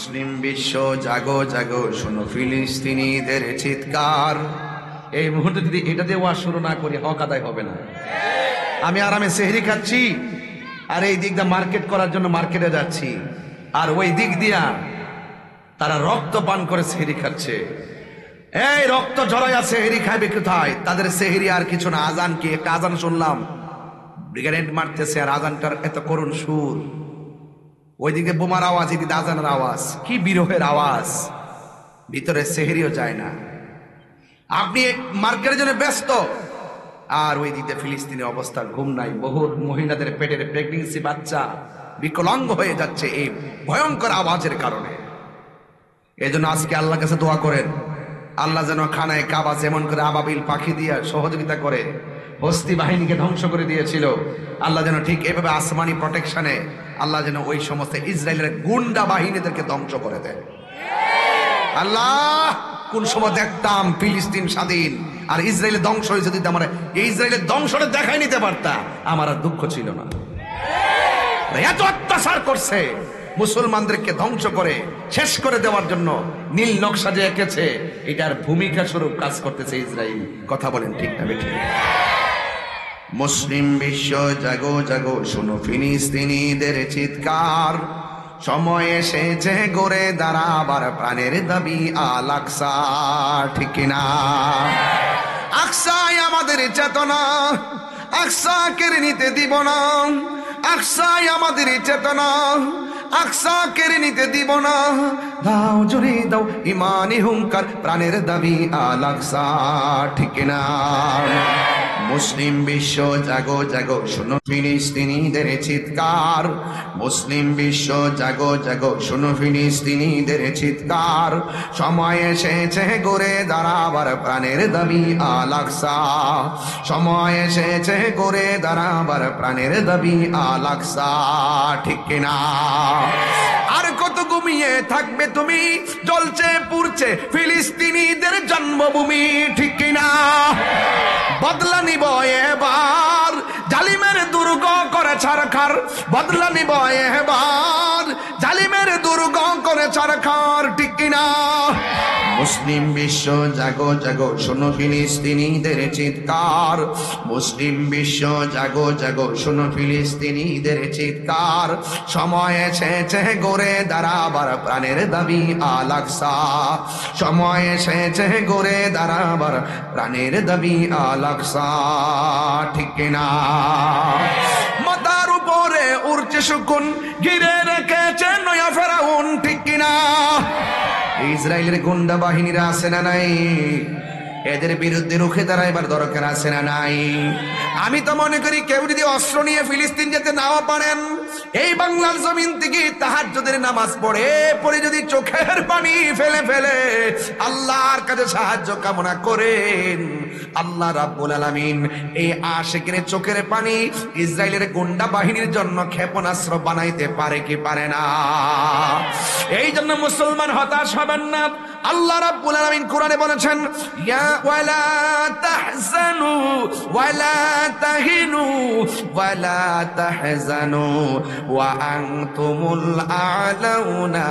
মুসলিম বিশ্ব জাগো জাগো, শোনো ফিলিস্তিনিদের চিৎকার। এই মুহূর্তে যদি এটা দিয়ে ওয়াজ শুরু না করি হক আদায় হবে না। আমি আরামে সেহরি খাচ্ছি আর এই দিক দিয়ে মার্কেট করার জন্য মার্কেটে যাচ্ছি, আর ওই দিক দিয়া তারা রক্ত পান করে সেহরি খাচ্ছে। এই রক্ত ঝরাইয়া সেহরি খাইবে কোথায়? তাদের সেহরি আর কিছু না, আজান কি? একটা আজান শুনলাম, ব্রিগেড মারতেছে, আর আজানটার এত করুণ সুর, ওইদিকে বোমার আওয়াজ, এদিকে আজানের আওয়াজ, কি বিরহের আওয়াজ, ভিতরে সেহরিও যায় না। আপনি মার্কেটের জন্য ব্যস্ত, আর ওই দিকে ফিলিস্তিনের অবস্থা ঘুম নাই। বহু মহিলাদের পেটের প্রেগনেন্সি বাচ্চা বিকলাঙ্গ হয়ে যাচ্ছে এই ভয়ঙ্কর আওয়াজের কারণে। এই জন্য আজকে আল্লাহর কাছে দোয়া করেন, আল্লাহ যেন খানায় কাবা যেমন করে আবাবিল পাখি দিয়ে সহযোগিতা করে হস্তি বাহিনীকে ধ্বংস করে দিয়েছিল, আল্লাহ যেন ঠিক এভাবে আসমানি প্রোটেকশনে আল্লাহ যেন ওই সমস্ত ইসরায়েলের গুন্ডা বাহিনীদেরকে ধ্বংস করে দেয়। আল্লাহ, কোন সময় দেখতাম ফিলিস্তিন স্বাধীন আর ইসরায়েলের ধ্বংস হয়েছে, যদি আমার এই ইসরায়েলের ধ্বংসটা দেখাই নিতে পারতাম, আমার আর দুঃখ ছিল না। এত অত্যাচার করছে, মুসলমানদেরকে ধ্বংস করে শেষ করে দেওয়ার জন্য নীল নকশা যে এঁকেছে, এটার ভূমিকা স্বরূপ কাজ করতেছে ইসরায়েল। কথা বলেন ঠিক না বেঠিক? মুসলিম বিশ্ব জাগো জাগো, শোনো ফিলিস্তিনিদের চিৎকার। সময় এসেছে গড়ে দাঁড়াবার প্রাণের দাবি আল আকসা, ঠিক কিনা? আকসাই আমাদের চেতনা, আকসা কেড়ে নিতে দিব না। আকসাই আমাদের চেতনা, আকসা কেড়ে নিতে দিব না। দাও জোরে দাও ইমানি হুঙ্কার, প্রাণের দাবি আল আকসা, ঠিক কিনা? মুসলিম বিশ্ব জাগো জাগো, শোনো ফিলিস্তিনিদের চিৎকার। মুসলিম বিশ্ব জাগো জাগো, শোনো ফিলিস্তিনিদের চিৎকার। সময় এসেছে গড়ে দাঁড়াবার প্রাণের দাবি আল আকসা। সময় এসেছে গড়ে দাঁড়াবার প্রাণের দাবি আল আকসা, ঠিক কিনা? আর কত ঘুমিয়ে থাকবে তুমি, জ্বলছে পুড়ছে ফিলিস্তিনিদের জন্মভূমি, ঠিক কিনা? বদলা নিব এবার, জালিমের দুর্গ করে ছারখার। বদলা নিব এবার, জালিমের দুর্গ করে ছারখার, ঠিক কিনা? মুসলিম বিশ্ব জাগো জাগো, শোনো ফিলিস্তিনিদের চিৎকার। মুসলিম বিশ্ব জাগো জাগো, শোনো ফিলিস্তিনিদের চিৎকার। সময় এসেছে গড়ে দাঁড়াবার প্রাণের দাবি আল আকসা। সময় এসেছে গড়ে দাঁড়াবার প্রাণের দাবি আল আকসা, ঠিক কিনা? মাথার উপরে উড়ছে শকুন, ঘিরে রেখেছে নয়া ফেরাউন, ঠিক কিনা? ইসরায়েলের গুন্ডা বাহিনীরা আছে না নাই? এদের বিরুদ্ধে রুখে দাঁড়াইবার দরকার আছে না নাই? আমি তো মনে করি কেউ যদি অস্ত্র নিয়ে ফিলিস্তিন যেতে নাও পারেন, এই বাংলার জমিন থেকে তাহাজ্জুদের নামাজ পড়ে যদি চোখের পানি ফেলে ফেলে আল্লাহর কাছে সাহায্য কামনা করেন, আল্লাহ রাব্বুল আলামিন এই আশিকের চোখের পানি ইসরায়েলের গুন্ডা বাহিনীর জন্য ক্ষেপণাস্ত্র বানাইতে পারে কি পারে না? এই জন্য মুসলমান হতাশ হবেন না। আল্লাহ রাব্বুল আলামিন কোরআনে বলেছেন, ইয়া ওয়ালা তাহজানু ওয়ালা তাহিনু ওয়ালা তাহজানু ওয়া আনতুমুল আ'লাউনা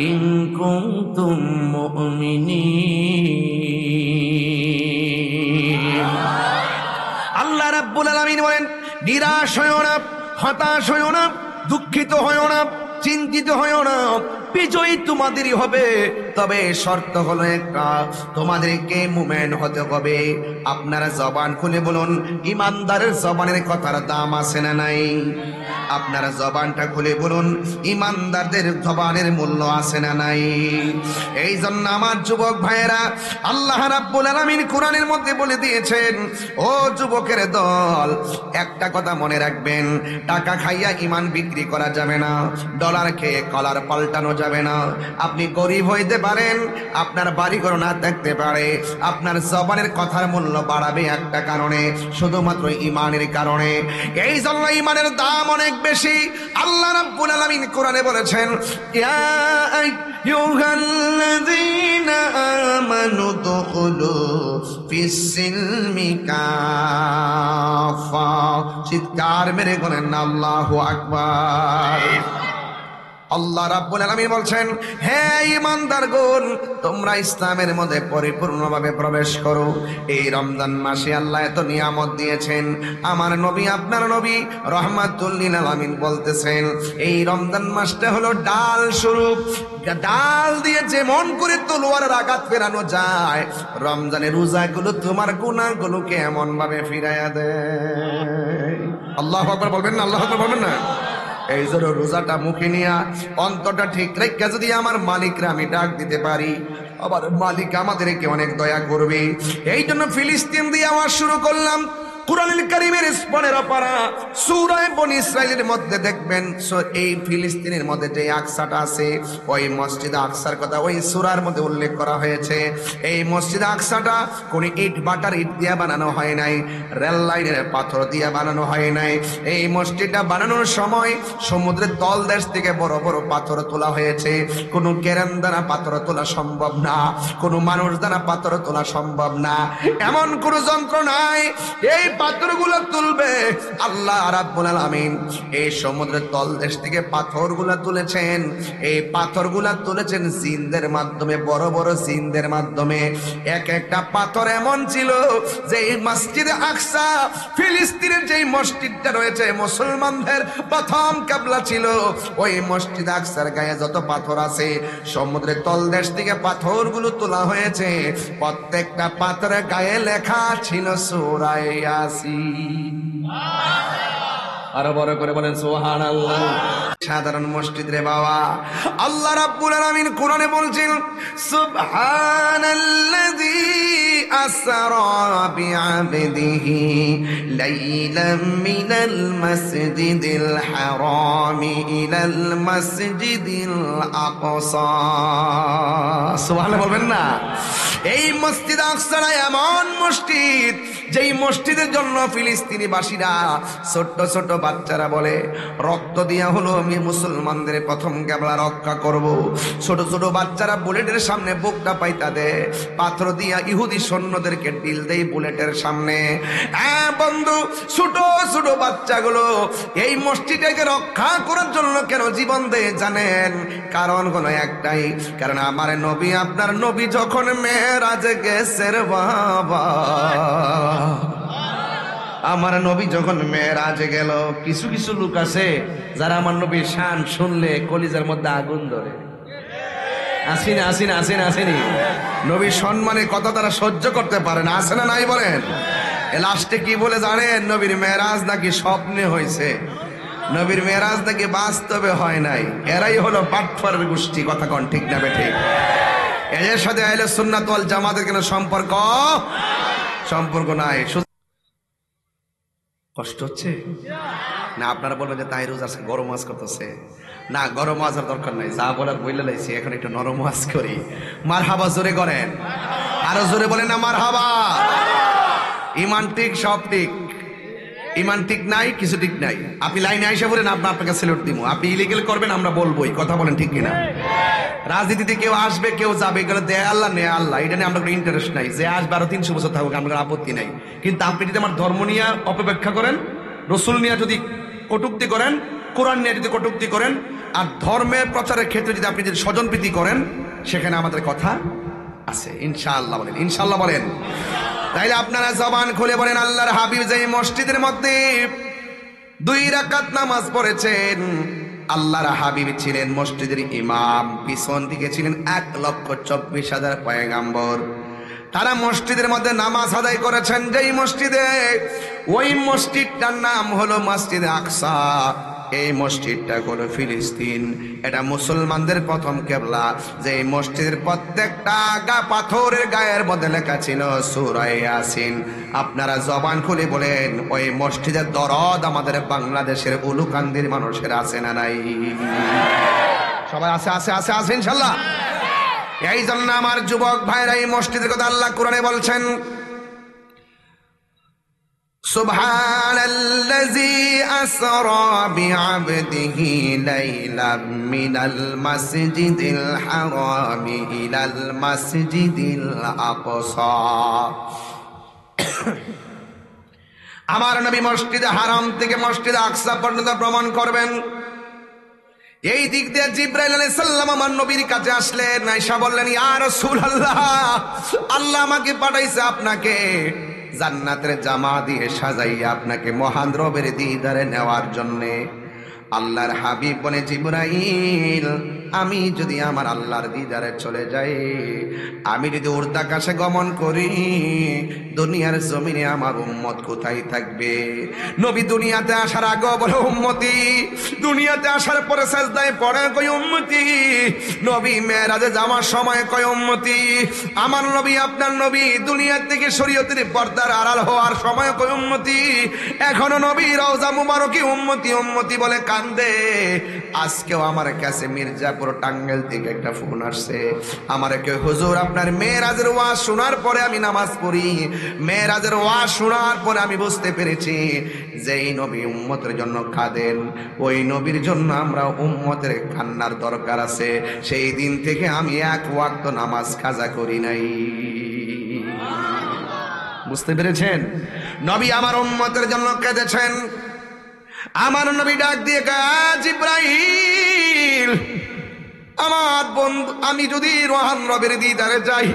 ইন কুনতুম মুমিনিন। আল্লাহ রাব্বুল আলামিন বলেন, নিরাশ হয়ো না, হতাশ হয়ো না, দুঃখিত হয়ো না, চিন্তিত হয়ো না, বিজয়ী তোমাদেরই হবে। তবে শর্ত হলো একটা, তোমাদেরকে মুমিন হতে হবে। আপনারা জবান খুলে বলুন, ইমানদারের জবানের কথার দাম আছে না নাই? আপনারা জবানটা খুলে বলুন, ইমানদারদের জবানের মূল্য আছে না নাই? এই জন্য আমার যুবক ভাইয়েরা, আল্লাহ রাব্বুল আলামিন কোরআনের মধ্যে বলে দিয়েছেন, ও যুবকের দল, একটা কথা মনে রাখবেন, টাকা খাইয়া ইমান বিক্রি করা যাবে না, ডলার খেয়ে কলার পাল্টানো যাবে না। আপনি গরিব হইতে পারেন, আপনার বাড়িঘর না থাকতে পারে, আপনার জবানের কথার মূল্য বাড়াবে একটা কারণে, শুধুমাত্র ইমানের কারণে। এই জন্য ইমানের দাম অনেক বেশি। আল্লাহ রাব্বুল আলামিন কোরআনে বলেছেন, ইয়া আইয়ুহাল্লাযীনা আমানু দুখুলু ফিস-সিলমি কাফা। চিৎকার মেরে বলেন আল্লাহু আকবার। আল্লাহ রাব্বুল আলামিন বলছেন, হে ঈমানদারগণ, তোমরা ইসলামের মধ্যে পরিপূর্ণভাবে প্রবেশ করো। এই রমজান মাসে আল্লাহ এত নিয়ামত দিয়েছেন। আমার নবী, আপনার নবী রাহমাতুল লিল আলামিন বলতেছেন, এই রমজান মাসটা হলো ডাল স্বরূপ। ডাল দিয়ে যেমন করে তলোয়ারের আঘাত ফেরানো যায়, রমজানের রোজাগুলো তোমার গুনাহগুলোকে এমন ভাবে ফিরাইয়া দেয়। আল্লাহু আকবার বলবেন না? আল্লাহু আকবার বলবেন না? এই জন্য রোজাটা মুখে নিয়া অন্তরটা ঠিক রেখে যদি আমার মালিকরা আমি ডাক দিতে পারি, আবার মালিক আমাদেরকে অনেক দয়া করবে। এই জন্য ফিলিস্তিন দিয়ে আওয়াজ শুরু করলাম। কুরআনুল কারীমের 15 পারা সূরা বনী ইসরাঈলের মধ্যে দেখবেন, এই ফিলিস্তিনের মধ্যে যে আকসাটা আছে, ওই মসজিদ আকসার কথা ওই সূরার মধ্যে উল্লেখ করা হয়েছে। এই মসজিদ আকসাটা কোন ইট বাটার ইট দিয়ে বানানো হয় নাই, রেল লাইনের পাথর দিয়ে বানানো হয় নাই। এই মসজিদটা বানানোর সময় সমুদ্রের তলদেশ থেকে বড় বড় পাথর তোলা হয়েছে। কোনো কেরান দ্বারা পাথর তোলা সম্ভব না, কোনো মানুষ দ্বারা পাথর তোলা সম্ভব না, এমন কোনো যন্ত্র নাই। এই পাথরগুলো তুলবে আল্লাহ রাব্বুল আলামিন। এই সমুদ্রের তলদেশ থেকে পাথরগুলা তুলেছেন। এই পাথরগুলা তুলেছেন জিনদের মাধ্যমে, বড় বড় জিনদের মাধ্যমে। এক একটা পাথর এমন ছিল যে এই মসজিদে আকসা, ফিলিস্তিনের যেই মসজিদটা রয়েছে, মুসলমানদের প্রথম কিবলা ছিল। ওই মসজিদ আকসার গায়ে যত পাথর আছে, সমুদ্রের তলদেশ থেকে পাথরগুলো তোলা হয়েছে। প্রত্যেকটা পাথরের গায়ে লেখা ছিল সূরা ইয়াসিন। আরো বড় করে বলেন সুবহানাল্লাহ। সাধারণ মসজিদ রে বাবা। আল্লাহ রাব্বুল আলামিন কোরআনে বলছেন, সুবহানাল্লাযী আসরা বিআবদিহি লাইলাম মিনাল মাসজিদিল হারামি ইলাল মাসজিদিল আকসা। সুবহানাল্লাহ বলবেন না? এই মসজিদ আকসা এমন মসজিদ, যেই মসজিদের জন্য ফিলিস্তিনি বাসীরা, ছোট্ট ছোট্ট বাচ্চারা বলে, রক্ত দিয়া হলো আমি মুসলমানদের প্রথম কিবলা রক্ষা করব। ছোট ছোট বাচ্চারা বুলেটের সামনে বুকটা পাইতা দে, পাথর দিয়া ইহুদি সৈন্যদেরকে ডিল দেই বুলেটের সামনে। হ্যাঁ বন্ধু, ছোট ছোট বাচ্চাগুলো এই মসজিদটাকে রক্ষা করার জন্য কেন জীবন দেয় জানেন? কারণ হলো একটাই, কারণ আমার নবী, আপনার নবী যখন মেরাজে গেছে রে বাবা, আমার নবী যখন মেরাজে গেল, কিছু কিছু লোক আছে যারা আমার নবীর শান শুনলে কলিজার মধ্যে আগুন ধরে। আসেনি আসেনি আসেনি আসেনি? নবীর সম্মানে কত তারা সহ্য করতে পারে না, আসে না নাই বলেন? লাস্টে কি বলে জানেন? নবীর মেরাজ নাকি স্বপ্নে হয়েছে, নবীর মেরাজ নাকি বাস্তবে হয় নাই। এরাই হলো বাটফারের গোষ্ঠী। কথা কন ঠিক না বেঠিক? এদের সাথে আহলে সুন্নাত ওয়াল জামাতের কোনো সম্পর্ক নাই। কষ্ট হচ্ছে না? আপনারা বলবেন যে তাই রোজ আজকে গরম ওয়াজ করতেছে। না, গরম ওয়াজের দরকার নাই, যা বলার বইলে লাইছি, এখন একটু নরম ওয়াজ করি। মারহাবা জোরে করেন, আরো জোরে বলেন না মারহাবা। ইমান ঠিক, সব ঠিক। ইমান ঠিক নাই, কিছু ঠিক নাই। আপনি লাইনে আইসা বলেন, আপনাকে সেলুট দিব। আপনি ইলিগেল করবেন, আমরা বলবোই। কথা বলেন ঠিক কিনা? রাজনীতিতে কেউ আসবে, কেউ যাবে, এগুলো দেয় আল্লাহ, নেয় আল্লাহ, এটা নিয়ে আমরা কোনো ইন্টারেস্ট নাই। যে আসবে আরো 300 বছর থাকুক, আমার আপত্তি নাই। কিন্তু আপনি যদি আমার ধর্ম নিয়ে অপব্যাখ্যা করেন, রসুল নিয়ে যদি কটূক্তি করেন, কোরআন নিয়ে যদি কটূক্তি করেন, আর ধর্মের প্রচারের ক্ষেত্রে যদি আপনি যদি স্বজনপ্রীতি করেন, সেখানে আমাদের কথা আছে। ইনশাআল্লাহ বলেন, ইনশাআল্লাহ বলেন। তাইলে আপনারা জবান খুলে বলেন, আল্লাহর হাবিব যে মসজিদের মধ্যে 2 রাকাত নামাজ পড়েছেন, আল্লাহর হাবিব ছিলেন মসজিদের ইমাম, পিছন দিকে ছিলেন 1,24,000 পয়গাম্বর। তারা মসজিদের মধ্যে নামাজ আদায় করেছেন যেই মসজিদে, ওই মসজিদটার নাম হলো মসজিদ আকসা। এই মসজিদটা হলো ফিলিস্তিন। এটা মুসলমানদের প্রথম কিবলা। যে মসজিদের প্রত্যেকটা পাথরের গায়ের মধ্যে লেখা ছিল সূরা ইয়াসিন। আপনারা জবান খুলে বলেন, ওই মসজিদের দরদ আমাদের বাংলাদেশের উলুকান্দির মানুষের আছে না নাই? সবাই আছে আছে আছে আছে ইনশাআল্লাহ। এই জন্য আমার যুবক ভাইরা, এই মসজিদের কথা আল্লাহ কোরআনে বলছেন, সুবহানাল্লাযী আসরা বিআবদিহি লাইলাম মিনাল মাসজিদিল হারামি ইলাল মাসজিদিল আকসা। আমার নবী মসজিদে হারাম থেকে মসজিদে আকসা পর্যন্ত ভ্রমণ করবেন। এই দিক দিয়ে জিবরাইল আলাইহিস সালাম আমার নবীর কাছে আসলেন, আয়েশা বললেন, ইয়া রাসূলুল্লাহ, আল্লাহ আমাকে পাঠাইছে আপনাকে জান্নাতের জামা দিয়ে সাজাইয়া আপনাকে মহান রবের দিদারে নেওয়ার জন্যে। আল্লাহর হাবিব বলে, জিবরাইল, আমি যদি আমার আল্লাহর দিদারে চলে যাই, আমি যদি উর্দাকাশে গমন করি, দুনিয়ার জমিনে আমার উম্মত কোথায় থাকবে? নবী দুনিয়াতে আসার আগে বলে উম্মতি, দুনিয়াতে আসার পরে সাজদায় পড়ে কই উম্মতি, নবী মেরাজে যাওয়ার সময় কয় উম্মতি, আমার নবী আপনার নবী দুনিয়া থেকে শরীয়তের পর্দার আড়াল হওয়ার সময় কয় উম্মতি, এখনো নবী রওজা মুবারকে উম্মতি উম্মতি বলে কান্দে। আজকেও আমার কাছে মির্জাপুর টাঙ্গাইল থেকে একটা ফোন আসছে, আমার কেউ, হুজুর আপনার মেরাজের ওয়াজ শোনার পরে আমি নামাজ পড়ি, মেরাজের ওয়াজ শোনার পরে আমি বুঝতে পেরেছি যেই নবী উম্মতের জন্য কাঁদেন, ওই নবীর জন্য আমরা উম্মতের কান্নার দরকার আছে। সেই দিন থেকে আমি এক ওয়াক্ত নামাজ কাজা করি নাই। বুঝতে পেরেছেন? নবী আমার উম্মতের জন্য কেঁদেছেন। আমার নবী ডাক দিয়ে কয়, জিবরাইল, আমার বন্ধু, আমি যদি রোহান রবের দিদারে যাই,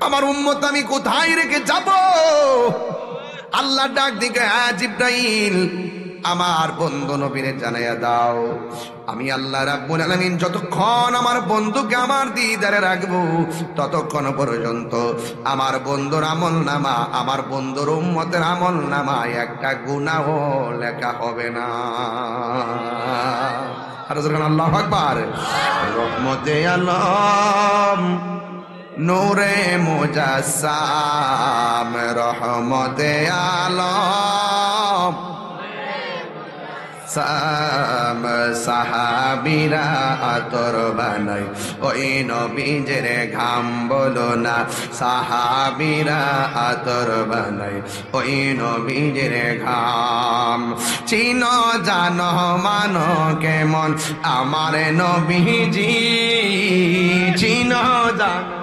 আমার উম্মত আমি কোথায় রেখে যাব? আল্লাহ ডাক দিয়ে, জিবরাইল, আমার বন্ধু নবীরে জানাইয়া দাও, আমি আল্লাহ রাব্বুল আলামিন যতক্ষণ আমার বন্ধুকে আমার দিদারে রাখবো, ততক্ষণ পর্যন্ত আমার বন্ধুর আমল নামা, আমার বন্ধুর উম্মতের আমল নামায় একটা গুনাহ লেখা হবে না। আর যখন আল্লাহু আকবার। রহমতে আলম নূরে মুজাসসাম, রহমতে আলম সাম, সাহাবীরা আতর বানাই ওই নবীজের ঘাম, বলো না সাহাবীরা আতর বানাই ওই নবীজের ঘাম। চিনো জানো মানো কেমন আমার নবীজি, চিনো জানো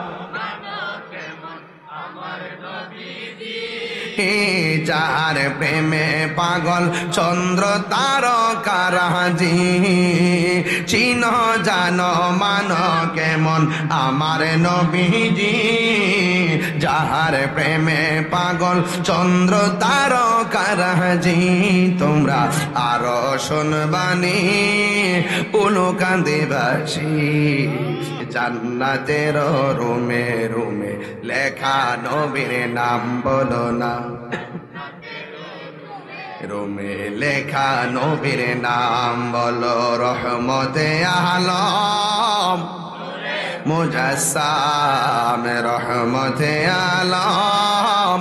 যার প্রেমে পাগল চন্দ্র তারকারাজি, চিনো জানো মানো কেমন আমার নবীজি, যাহার প্রেমে পাগল চন্দ্র তারকারাজি। তোমরা আরো শুনবানি উলুকান্দিবাসী, জান্নাতের রুমে রুমে লেখা নবীর নাম, বলো না রুমে লেখা নবীর নাম, বলো রহমতে আলম মুজাসসাম, রহমতে আলম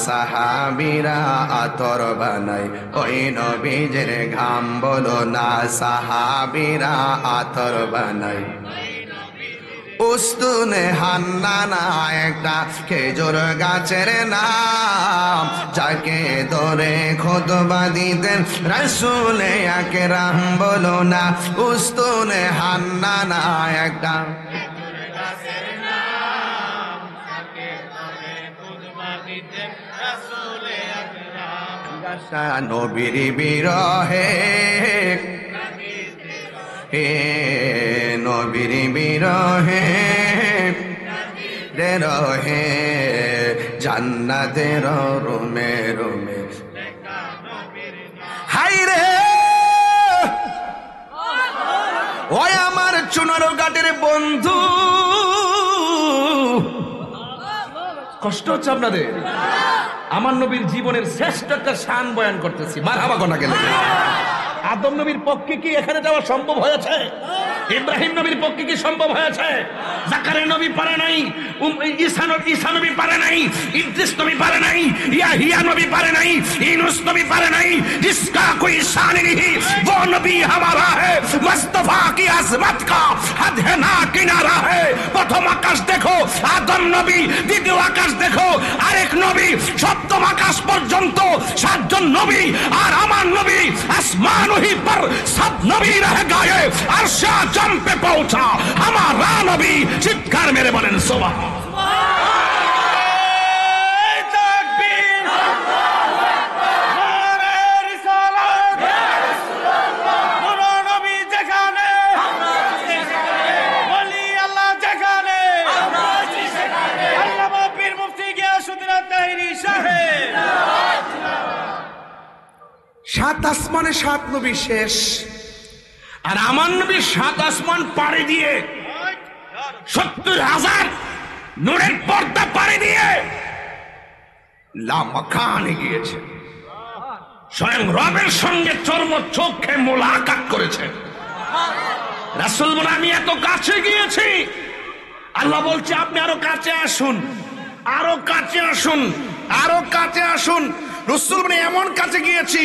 সাহাবীরা আতর বানাই ওই নবীজের ঘাম, বলো না সাহাবীরা আতর বানাই। উস্তুনে হান্নানা একটা খেজুর গাছের নাম, যাকে ধরে খুতবা দিতেন রাসূলে আকরাম, বলো না উস্তুনে হান্নানা একটা নবীর বিরহে, হে নবীর বিরহে রহে জান্নাতের রুমে রুমে। হাই রে ওই আমার চুনারো ঘাটের বন্ধু, কষ্ট হচ্ছে আপনাদের? আমার নবীর জীবনের শ্রেষ্ঠ একটা শান বয়ান করতেছি, মারহাবা কোনা গেলে। আদম নবীর পক্ষে কি এখানে যাওয়া সম্ভব হয়েছে? ইব্রাহিম নবীর পক্ষে কি সম্ভব হয়েছে? জাকারিয়া নবী পারে নাই, ঈসা নবী পারে নাই, ইদ্রিস নবী পারে নাই, ইয়াহিয়া নবী পারে নাই, ইউনুস নবী পারে নাই। जिसका कोई शान नहीं वो नबी हमारा है, मुस्तफा की अजमत का हद है ना किनारा है। प्रथम आकाश देखो आदम नबी, দ্বিতীয় আকাশ দেখো আরেক নবী, সপ্তম আকাশ পর্যন্ত সাতজন নবী, আর আমার নবী আসমান ही पर सब नबी रह गए, अर्श आजम पे पहुंचा हमारा नबी। चित्कार मेरे बोलें सुभान 7 আসমানে 7 নবী শেষ, আর আমার নবী 7 আসমান পাড়ি দিয়ে 70,000 নূরের পর্দা পাড়ি দিয়ে লামাকানে গিয়েছে, স্বয়ং রবের সঙ্গে চর্ম চোখে মোলাকাত করেছেন। রাসূল বলে আমি এত কাছে গিয়েছি, আল্লাহ বলছে আপনি আরো কাছে আসুন, আরো কাছে আসুন, আরো কাছে আসুন। রাসূল বলে এমন কাছে গিয়েছি,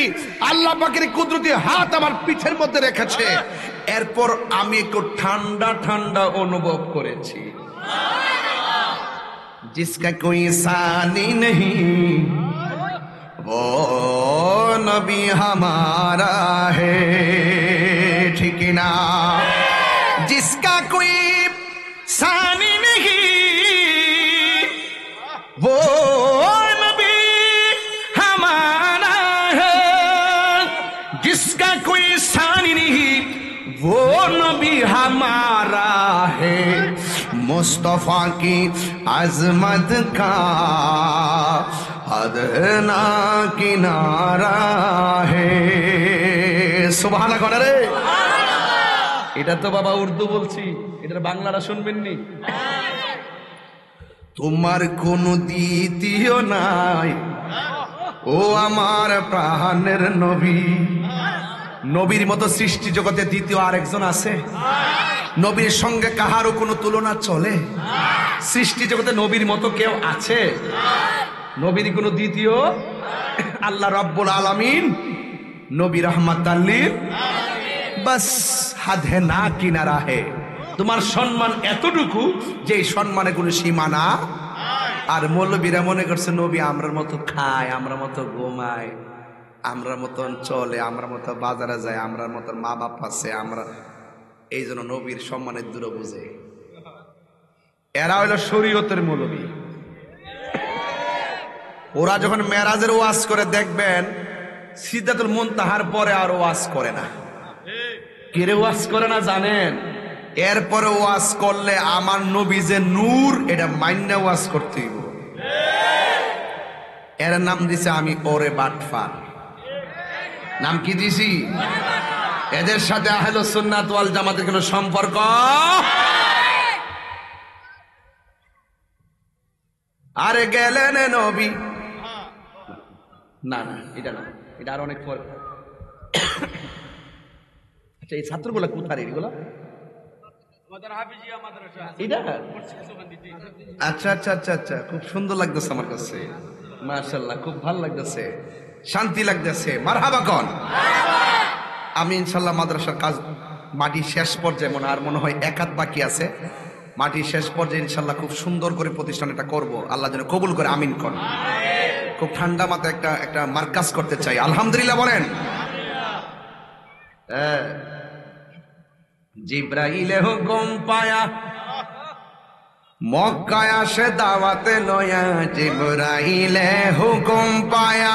আল্লাহ পাকের কুদরতি হাত আমার পিঠের মধ্যে রেখেছে। এরপর আমি একটু ঠান্ডা ঠান্ডা অনুভব করেছি। जिसका कोई सानी नहीं वो नबी हमारा है, ठीक ना? जिसका कोई सानी नहीं वो नबी हमारा है, जिसका कोई सानी नहीं वो नबी हमारा है। मुस्तफा की अजमत का हद ना किनारा है। सुभान अल्लाह रे। এটা তো বাবা উর্দু বলছি, এটার বাংলাটা শুনবেন নি? তোমার কোনো দ্বিতীয় নাই ও আমার প্রাণের নবী। নবীর মতো সৃষ্টি জগতে দ্বিতীয় আরেকজন আছে? নবীর সঙ্গে কাহারও কোনো তুলনা চলে? সৃষ্টি জগতে নবীর মতো কেউ আছে? নবীর কোনো দ্বিতীয়? আল্লাহ রাব্বুল আলামিন নবী রাহমাতাল লিল বাস হাদে না কিনারা হে। তোমার সম্মান এতটুকু যে এই সম্মানে কোনো সীমা না। আর মৌলবীরা মনে করছে নবী আমরার মতো খায়, আমরা মতো ঘুমায়, আমরা মতন চলে, আমরা মতো বাজারে যায়, আমরা মতো মা বাপ আছে, আমরা এই জন্য নবীর সম্মানের দূর বুঝে। এরা হইল শরীয়তের মৌলবী। ওরা যখন মেরাজের ওয়াজ করে দেখবেন সিদরাতুল মুনতাহার পরে আর ওয়াজ করে না। কিরে ওয়াজ করে না জানেন? এরপরে ওয়াজ করলে আমার নবী যে নূর এটা মাইন্না ওয়াজ করতে হইব। এর নাম দিছে আমি ওরে বাটফার। নাম কি দিছি? এদের সাথে আহলে সুন্নাত ওয়াল জামাতের কোনো সম্পর্ক? আরে গেলেন নবী। না না এটা না, এটা আর অনেক পর। আচ্ছা এই ছাত্রগুলা কোথায় এগুলা? এটা আচ্ছা আচ্ছা আচ্ছা আচ্ছা, খুব সুন্দর লাগতেছে আমার কাছে, মাশাআল্লাহ, খুব ভালো লাগতেছে, শান্তি লাগতেছে। মারহাবা কোন? আমি ইনশাল্লাহ মাদ্রাসার কাজ মাটি শেষ পর্যায়ে, আর মনে হয় 1 হাত বাকি আছে। মাটি শেষ পর্যায়ে ইনশাল্লাহ খুব সুন্দর করে প্রতিষ্ঠান এটা করবো, আল্লাহ যেন কবুল করে, আমিন কর। খুব ঠান্ডা মাথায় একটা মার্কাজ করতে চাই। আলহামদুলিল্লাহ বলেন। জিব্রাইলে হুকুম পায়া মক্কায় আসে দাওয়াতে লয়া, জিব্রাইলে হুকুম পায়া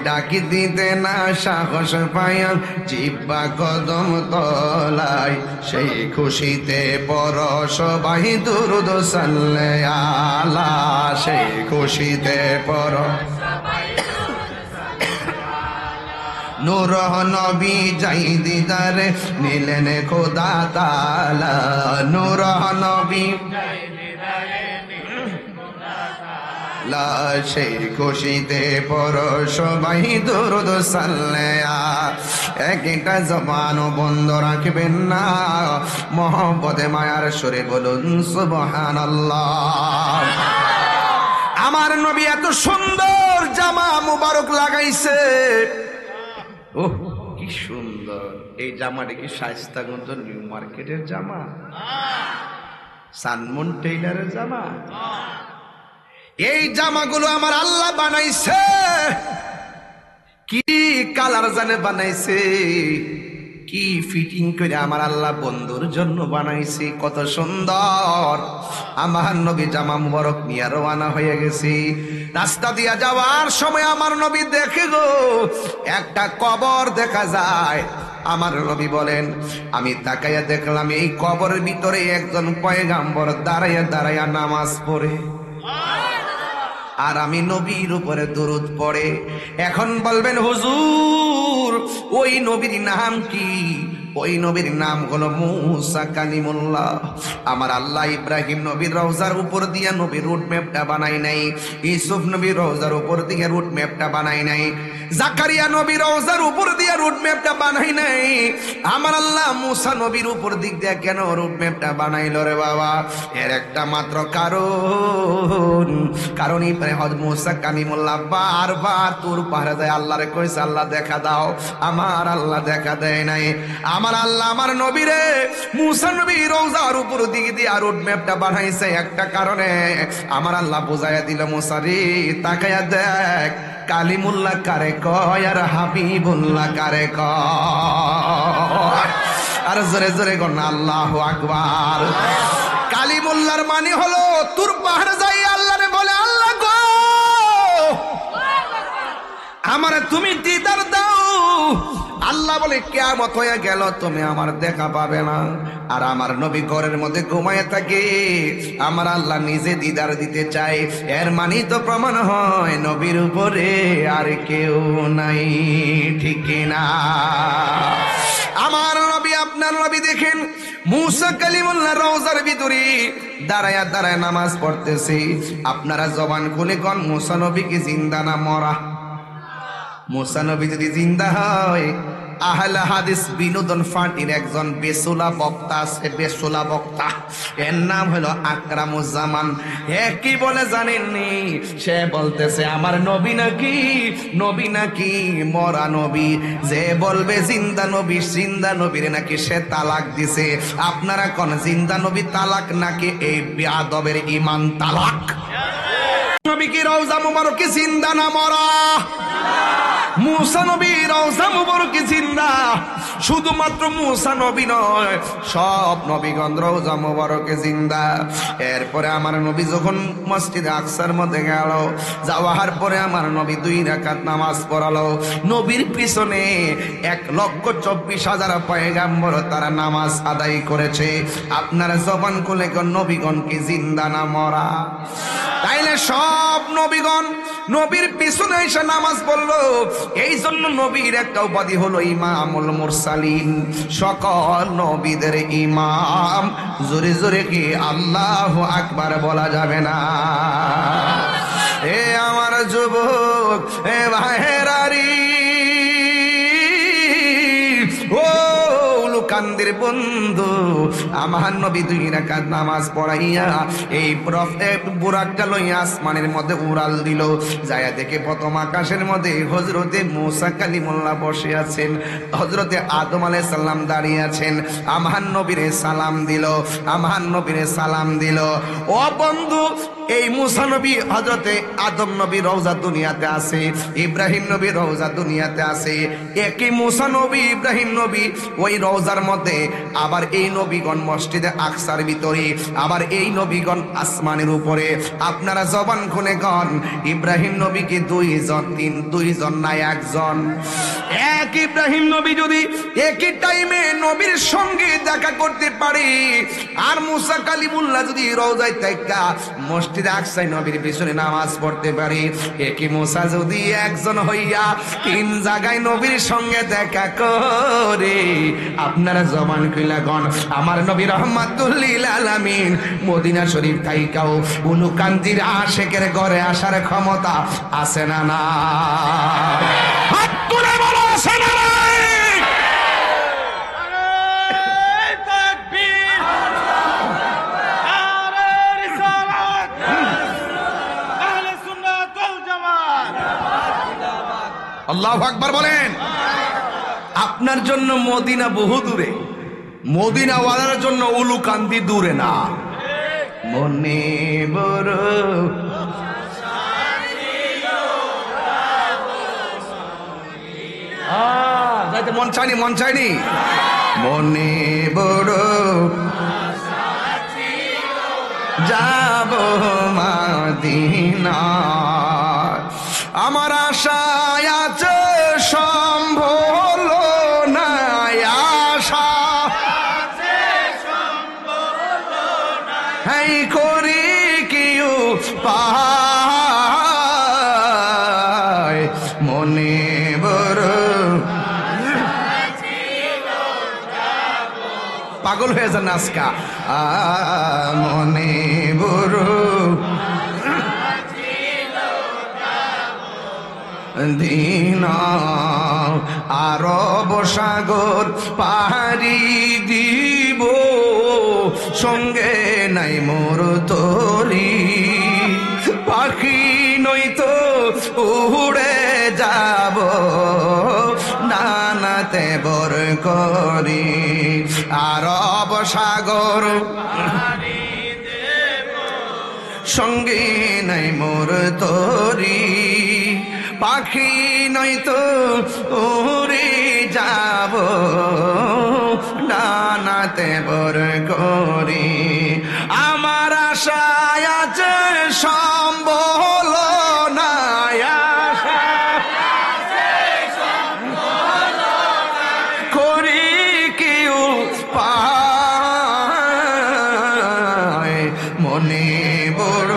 ডাকি দিতে না সাহস পায়া, জিব্বা কদম তলায় সেই খুশিতে পর সবাই দুরূদ সাল্লে আলা, সেই খুশিতে পর নূর নবী যাই দিদারে নিলেন খোদা তাআলা, নূর নবী সেই খুশিতে পর সবাই দুরূদ সাল্লে আলা। একটা জবানও বন্ধ রাখবেন না, মহব্বতে মায়ার সুরে বলুন সুবহানাল্লাহ। আমার নবী এত সুন্দর জামা মুবারক লাগাইছে। ওহ কি সুন্দর! এই জামাটা কি শায়েস্তাগঞ্জ নিউ মার্কেটের জামা? সানমন টেইলারের জামা? এই জামাগুলো আমার আল্লাহ বানাইছে। কি কালার জানে বানাইছে, কি ফিটিং করে আমার আল্লাহ বন্ধুর জন্য বানাইছে, কত সুন্দর! আমার নবী জামা মুবারক নিয়ে রওনা হয়ে গেছি। রাস্তা দিয়া যাওয়ার সময় আমার নবী দেখে গো একটা কবর দেখা যায়। আমার নবী বলেন আমি তাকাইয়া দেখলাম এই কবরের ভিতরে একজন পয়গাম্বর দাঁড়াইয়া দাঁড়াইয়া নামাজ পড়ে। আর আমি নবীর উপরে দরুদ পড়ে। এখন বলবেন হুজুর ওই নবীর নাম কি? ওই নবীর নাম হলো মুসা কালিমুল্লাহ। আমার আল্লাহ ইব্রাহিম নবীর রওজার উপর দিয়া নবীর রুট ম্যাপটা বানাই নাই, ইউসুফ নবীর রওজার উপর দিয়ে রুট ম্যাপটা বানাই নাই, জাকারিয়া নবীর রওজার উপর দিয়ে রুট ম্যাপটা বানাই নাই। আমার আল্লাহ মুসা নবীর উপর দিক দিয়ে কেন রুট ম্যাপটা বানাইলো রে বাবা? এর একটা মাত্র কারণ ইব্রাহিম মুসা কালিমুল্লাহ বারবার তোর পাহাড়ে যায়, আল্লাহরে কইছে আল্লাহ দেখা দাও, আমার আল্লাহ দেখা দেয় নাই। আমার আল্লাহ আমার নবীরে মুসা নবী রওজার উপর দিকে দিয়ে রুট ম্যাপটা বানাইছে একটা কারণে। আমার আল্লাহ বুঝাইয়া দিল, মুসা রে তাকায়া দেখ কালিমুল্লাহ কারে কয় আর হাবিবুল্লাহ কারে কয়। আর জোরে জোরে গণ আল্লাহু আকবার। কালিমুল্লাহর মানে হলো তোর পাহাড়ে যাই আল্লাহরে বলে আল্লাহ গো আমারে তুমি দিদার দাও। আল্লাহ বলে কিয়ামত হয়ে গেল তুমি আমার দেখা পাবে না। আর আমার নবী ঘরের মধ্যে ঘুমায় থাকে, আমার আল্লাহ নিজে দিদার দিতে চায়। এর মানে তো প্রমাণ হয় নবীর উপরে আর কেউ নাই, ঠিক না? আমার নবী আপনার নবী দেখেন মুসা কালিমুল্লাহ রওজার ভিতরে দাঁড়ায় দাঁড়ায় নামাজ পড়তেছে। আপনারা জবান খুলে কোন মুসা নবী কি জিন্দা না মরা? মুসা নবী যদি জিন্দা হয়, আহলে হাদিস বিনোদন পার্টির একজন বেসুলা বক্তা আছে, বেসুলা বক্তা, এর নাম হলো আকরামুজ্জামান। কি বলে জানেননি? সে বলতেছে আমার নবী নাকি মরা নবী। যে বলবে জিন্দা নবীর নাকি সে তালাক দিছে। আপনারা কোন জিন্দা নবী তালাক নাকি এই বেয়াদবের ঈমান তালাক? নবী কি রওজা মুবারকে জিন্দা না মরা? মুসা নবী রওজা মুবারকে জিন্দা। শুধুমাত্র মুসা নবী নয়, সব নবীগণ রওজা মুবারকে জিন্দা। এরপরে আমার নবী যখন মসজিদে আকসার মধ্যে গেল, যাওয়ার পরে আমার নবী 2 রাকাত নামাজ পড়ালো। নবীর পিছনে 1,24,000 পয়গাম্বর তারা নামাজ আদায় করেছে। আপনারা জবান খুলে কোন নবীগণ কি জিন্দা না মরা? তাইলে সব নবীগণ নবীর পিছনে এসে নামাজ পড়লো। এই জন্য নবীর একটা উপাধি হলো ইমামুল মুরসালিন, সকল নবীদের ইমাম। জোরে জোরে কি আল্লাহু আকবার বলা যাবে না? এ আমার যুবক, এ ভাইরারি, ও কান্দির বন্ধু, আমার নবী 2 রাকাত নামাজ পড়াইয়া এই বুরাকটা লইয়া আসমানের মধ্যে উড়াল দিল। যায়া দেখে প্রথম আকাশের মধ্যে হযরতে মুসা কালিমুল্লাহ বসে আছেন, হযরতে আদম আলাইহিস সালাম দাঁড়িয়ে আছেন। আমার নবীরে সালাম দিল। ও বন্ধু, এই মুসা নবী হযরতে আদম নবী রওজা দুনিয়াতে আছে, ইব্রাহিম নবী রওজা দুনিয়াতে আছে। একই মুসা নবী ইব্রাহিম নবী ওই রওজার মধ্যে, আবার এই নবীগণ মসজিদে আকসার ভিতরে, আবার এই নবীগণ আসমানের উপরে। আপনারা জবান খুলে গণ ইব্রাহিম নবীকে 2জন না 1জন? এক ইব্রাহিম নবী যদি একই টাইমে নবীর সঙ্গে দেখা করতে পারে, আর মুসা কালিমুল্লাহ যদি রওজায় থাইকা মসজিদে আকসায় নবীর পিছনে নামাজ পড়তে পারে, একই মুসা যদি 1জন হইয়া 3 জায়গায় নবীর সঙ্গে দেখা করে, আপনারা জবান খুলে গণ আমার নবী রাহমাতুল লিল আলামিন মদিনা শরীফ থাইকাও উলুকান্দির আশেকের ঘরে আসার ক্ষমতা আছে না? না, হাত তুলে বলো আছে না? আল্লাহু আকবার বলেন। আপনার জন্য মদিনা বহু দূরে, মদিনাওয়ালার জন্য উলুকান্দি দূরে না। মনে বড় যাইতে মন চাইনি, মনে বড় যাব মদিনা। আমার আশায় আছে সম্ভল না, আশা হাই করি কেউ পাগল হয়ে যান আজকা। মনে বড় দিনা আরব সাগর পাহাড়ি দিব, সঙ্গে নাই মোর তরি, পাখি নয়তো উড়ে যাব নানাতে বর করি। আরব সাগর সঙ্গে নাই মোর তরি, পাখি নয়তো উড়ে যাব ডানাতে বর করি। আমার আশায় আছে সম্বল নাই, আশা করি কেউ পায় মনে বড়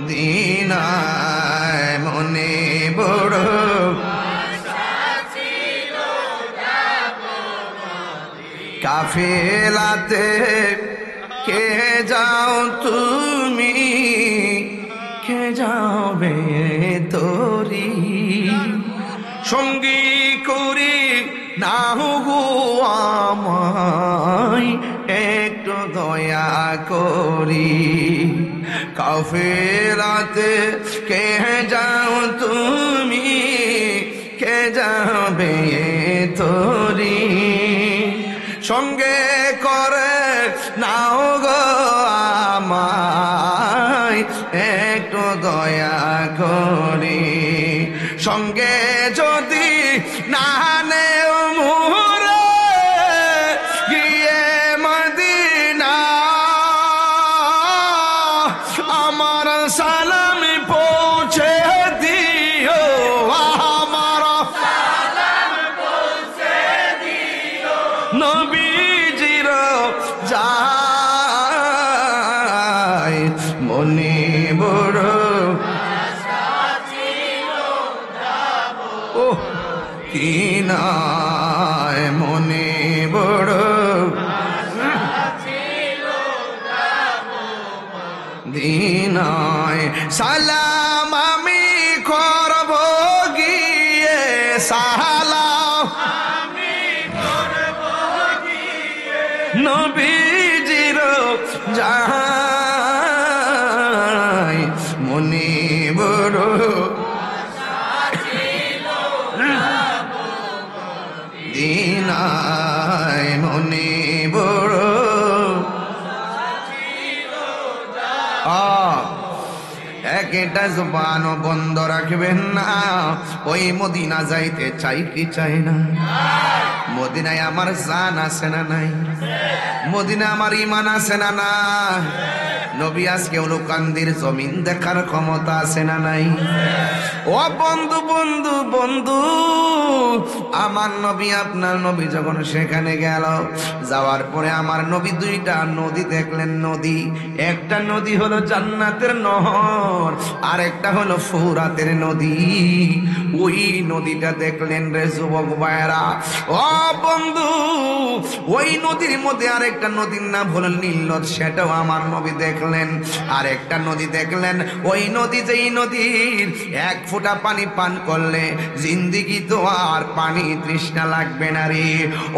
দিনায়, মনে বড় কাফেলাতে কে যাও তুমি, কে যাবে তোরি, সঙ্গী করি নাও গো আমায় একটু দয়া করি। কাফেলাতে কে যাও তুমি, কে যাবে তোরি, সঙ্গে করে নাও গো আমায় একটু দয়া করি। সঙ্গে যদি না নেও মোরে গিয়ে মদিনা, আমার সালাম পৌঁছে দিও, আমার সালাম পৌঁছে দিও নবীজির যায় মনে বড় ও কিনায়, মনে বড় দিনায়। সালাম আমি করব গিয়ে, সালাম আমি করব গিয়ে নবীজির যায় মনে বড় দিনায়, মনে বড় একটা জবান বন্ধ রাখবেন না। ওই মদিনা যাইতে চাই কি চাই না? মদিনায় আমার জান আছে না নাই? মদিনা আমার ইমান আছে না না? নবী আজকে অনুকান্দির জমিন দেখার ক্ষমতা আছে না নাই? ও বন্ধু বন্ধু বন্ধু, আমার নবী আপনার নবী যখন সেখানে গেল, যাওয়ার পরে আমার নবী দুইটা নদী দেখলেন। নদী একটা নদী হলো জান্নাতের নহর, আর একটা হলো ফুরাতের নদী। ওই নদীটা দেখলেন রে যুবক ভাইরা। ও বন্ধু, ওই নদীর মধ্যে আরেকটা নদীর নাম হলো নীল নদ, সেটাও আমার নবী দেখলেন। আর একটা নদী দেখলেন, ওই নদী যেই নদীর এক ফোঁটা পানি পান করলে জিন্দিগি তো আর পানি তৃষ্ণা লাগবে না রে।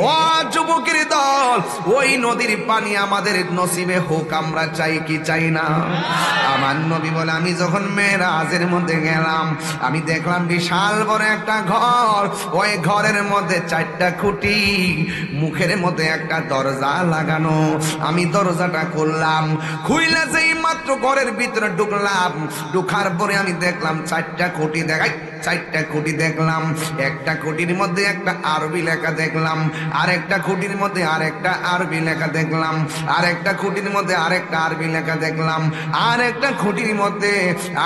ও যুবকের দল, ওই নদীর পানি আমাদের নসিবে হোক, আমরা চাই কি চাই না? আমার নবী বলে, আমি যখন মেরাজের মধ্যে গেলাম, আমি দেখলাম বিশাল বড় একটা ঘর। ওই ঘরের মধ্যে চারটা খুঁটি, মুখের মধ্যে একটা দরজা লাগানো। আমি দরজাটা খুললাম, খুইলা যেই মাত্র ঘরের ভিতরে ঢুকলাম, ঢুকার পরে আমি দেখলাম চারটা খুঁটি দেখাই, চারটা খুঁটি দেখলাম। একটা খুঁটির মধ্যে একটা আরবি লেখা দেখলাম, আর একটা খুঁটির মধ্যে আরেকটা আরবি লেখা দেখলাম, আর একটা খুঁটির মধ্যে আরেকটা আরবি লেখা দেখলাম, আর একটা খুঁটির মধ্যে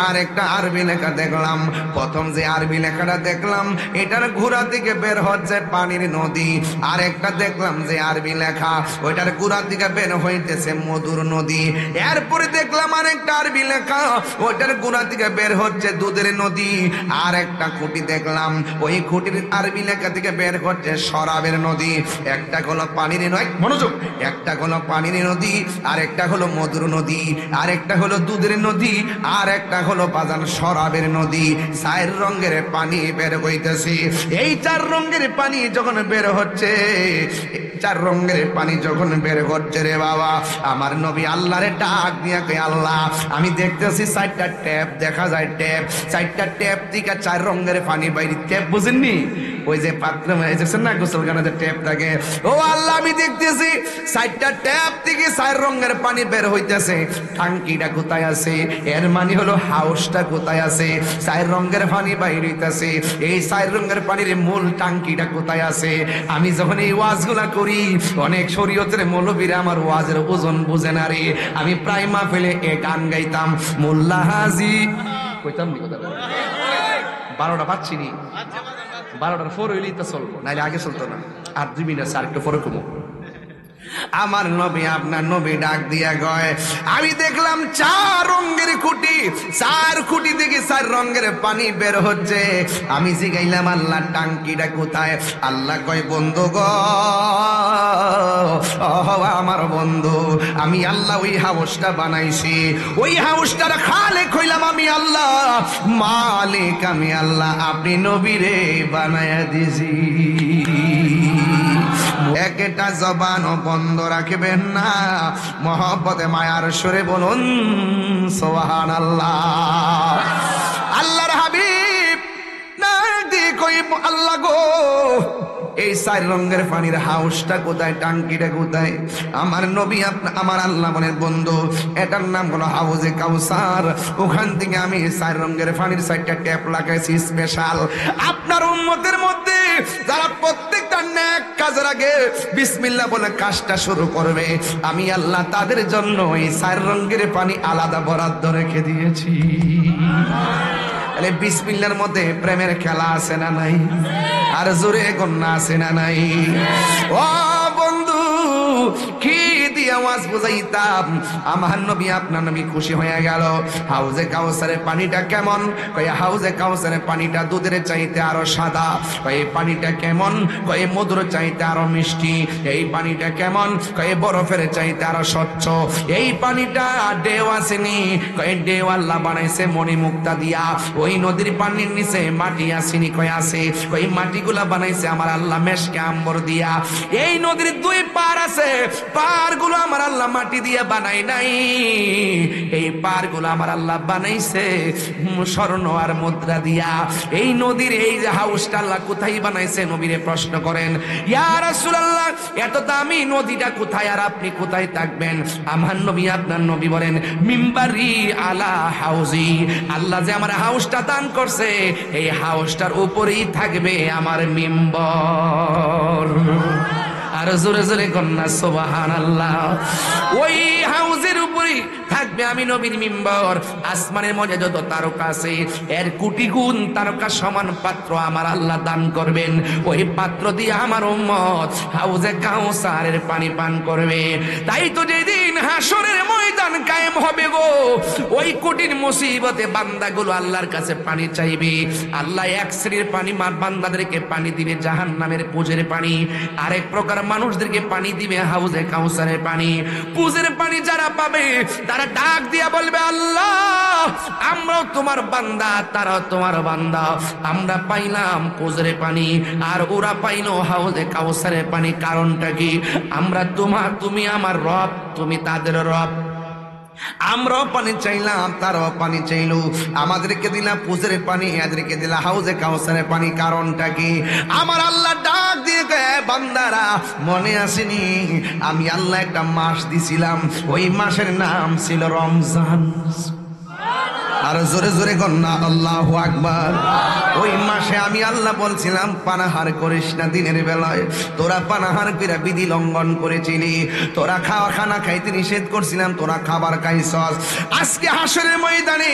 আরেকটা আরবি লেখা দেখলাম। প্রথম যে আরবি লেখাটা দেখলাম, এটার ঘোড়া থেকে বের হচ্ছে পানির নদী। আর একটা দেখলাম যে আরবি লেখা, ওইটার ঘোড়া থেকে বের হইতেছে মধুর নদী। এরপরে দেখলাম আরেকটা আরবি লেখা, ওইটার ঘোড়া থেকে বের হচ্ছে দুধের নদী। আর একটা খুঁটি দেখলাম, ওই খুঁটির আরবি লেখা থেকে বের হচ্ছে শরাবের নদী। একটা হলো পানির নয়, মনোযোগ, একটা হলো পানির নদী, আর একটা হলো মধুর নদী, আর একটা হলো দুধের নদী, আর একটা হলো বাজান শরাবের নদী। 4 রঙের পানি বের হইতেছে। এই 4 রঙের পানি যখন বের হচ্ছে, 4 রঙের পানি যখন বের হচ্ছে রে বাবা, আমার নবী আল্লাহরে ডাক দিয়া কই, আল্লাহ আমি দেখতেছি 4টা ট্যাপ দেখা যায়, ট্যাপ 4টা ট্যাপ থেকে 4 রঙের পানি বাইরে। ট্যাপ বুঝেননি? ওই যে পাত্র দেখছেন না গোসলখানাতে ট্যাপ থাকে। ও আল্লাহ আমি দেখতেছি 4টা ট্যাপ থেকে 4 রঙের পানি বের হইতেছে। টাঙ্কিটা কোথায় আছে? এর মানে হলো হাউসটা কোথায় আছে? 4 রঙের পানি বাইর হইতেছে। এই 4 রঙের পানির মূল টাঙ্কিটা কোথায় আছে? আমি যখন এই ওয়াজগুলা করি, অনেক শরীয়তের মৌলবীরা আমার ওয়াজের ওজন বুঝে না রে। আমি প্রায় মাহফিলে গান গাইতাম, মোল্লা হাজি কইতাম নি, কথা 12টা পাচ্ছি নি, 12টার পর হইলেই তো চলবো, নাইলে আগে চলতো না। আর 2 মিনিট আছে, আরেকটু পরে কমো। আমার নবী আপনার নবী ডাক দিয়া গয়, আমি দেখলাম 4 রঙের খুঁটি, 4 খুঁটি থেকে 4 রঙের পানি বের হচ্ছে। আমি জিগাইলাম আল্লাহ টাঙ্কিটা কোথায়? আল্লাহ কয়, বন্ধু গো, আমার বন্ধু, আমি আল্লাহ ওই হাউসটা বানাইছি। ওই হাউসটার খালেক হইলাম আমি আল্লাহ, মালিক আমি আল্লাহ, আপনি নবীরে বানায়া দিছি। একটা জবানও বন্ধ রাখবেন না, মহব্বতে মায়ার সুরে বলুন সুবহানাল্লাহ। আল্লাহর হাবিব না দিয়ে কই, আল্লাহ গো, এই 4 রঙের পানির হাউসটা কোথায়, টাঙ্কিটা কোথায়? আমার নবী আমার আল্লাহ বলেন, বন্ধু এটার নাম হলো হাউজে কাউসার। ওখান থেকে আমি 4 রঙের পানির 4টা ট্যাপ লাগাইছি স্পেশাল। আপনার উম্মতের মধ্যে যারা প্রত্যেকটা নেক কাজের আগে বিসমিল্লাহ বলে কাজটা শুরু করবে, আমি আল্লাহ তাদের জন্য এই 4 রঙের পানি আলাদা বরাদ্দ রেখে দিয়েছি। বিসমিল্লাহর মধ্যে প্রেমের খেলা আছে না নাই? আর জোরে কন্যা আছে না নাই? ও বন্ধু, কি দিয়ে আওয়াজ বুঝাইতাম, আমার নবী আপনার নবী খুশি হয়ে গেল। হাউজে কাউসারের পানিটা কেমন? কয়ে হাউজে কাউসারের পানিটা দুধের চাইতে আরো সাদা। কয়ে পানিটা কেমন? কয়ে মধুর চাইতে আরো মিষ্টি। এই পানিটা কেমন? কয়ে বরফের চাইতে আরো স্বচ্ছ। এই পানিটা ঢেউ আসেনি, কয়ে ঢেউ আল্লাহ বানাইছে মণিমুক্তা দিয়া। ওই নদীর পানির নিচে মাটি আসেনি, কয়ে আছে। কই মাটিগুলা বানাইছে আমার আল্লাহ মেশকে আম্বর দিয়া। এই নদীর 2 পার আছে, পার গুলো আমার আল্লাহ মাটি দিয়ে বানাই নাই, এই পার গুলো আমার আল্লাহ বানাইছে স্বর্ণ আর মুদ্রা দিয়া। এই নদীর এই যে হাউসটা আল্লাহ কোথায় বানাইছে? নবীরে প্রশ্ন করেন, ইয়া রাসূলুল্লাহ এত দামি নদীটা কোথায়, আর আপনি কোথায় থাকবেন? আমার নবী আপনার নবী বলেন, মিম্বারি আলা হাউজি। আল্লাহ যে আমার হাউসটা দান করছে, এই হাউসটার উপরেই থাকবে আমার মিম্বর। আর জোরে জোরে কন্যা সুবহানাল্লাহ। ওই হাউজের উপরে থাকবে আমি নবীর মিম্বর। আসমানের মধ্যে যত তারকা আছে, এর কোটি গুণ তারকা সমান পাত্র আমার আল্লাহ দান করবেন। ওই পাত্র দিয়ে আমার উম্মত হাউজে কাউসারের পানি পান করবে। তাই তো যেদিন হাসরের ময়দান কায়েম হবে গো, ওই কঠিন মুসিবতে বান্দাগুলো আল্লাহর কাছে পানি চাইবে। আল্লাহ এক শ্রেণীর পানি বান্দাদেরকে পানি দিবে জাহান্নামের পুজের পানি, আরেক প্রকার মানুষদেরকে পানি দিবে হাউজে কাউসারের পানি। পুজের পানি যারা পাবে তারা ডাক দিয়া বলবে, আল্লাহ আমরাও তোমার বান্দা, তারাও তোমার বান্দা, আমরা পাইলাম পুজের পানি আর ওরা পাইলো হাউজে কাউসারের পানি। কারণটা কি? আমরা তুমি আমার রব, তুমি তাদের রব। আমরাও পানি চাইলাম, তারাও পানি চাইলো। আমাদেরকে দিলা পুজের পানি, এদেরকে দিলা হাউজে কাউসারের পানি। কারণটা কি? আমার আল্লাহ ডাক দিয়ে বান্দারা মনে আসেনি আমি আল্লাহ একটা মাস দিছিলাম, ওই মাসের নাম ছিল রমজান। আর জোরে জোরে গন্না আল্লাহু আকবার। ওই মাসে আমি আল্লাহ বলছিলাম পানাহার করিস না দিনের বেলায়। তোরা পানাহার করে বিধি লঙ্ঘন করেছিলি, তোরা খানা খাইতে নিষেধ করছিলাম, তোরা খাবার খাইছস। আজকে হাসরের ময়দানে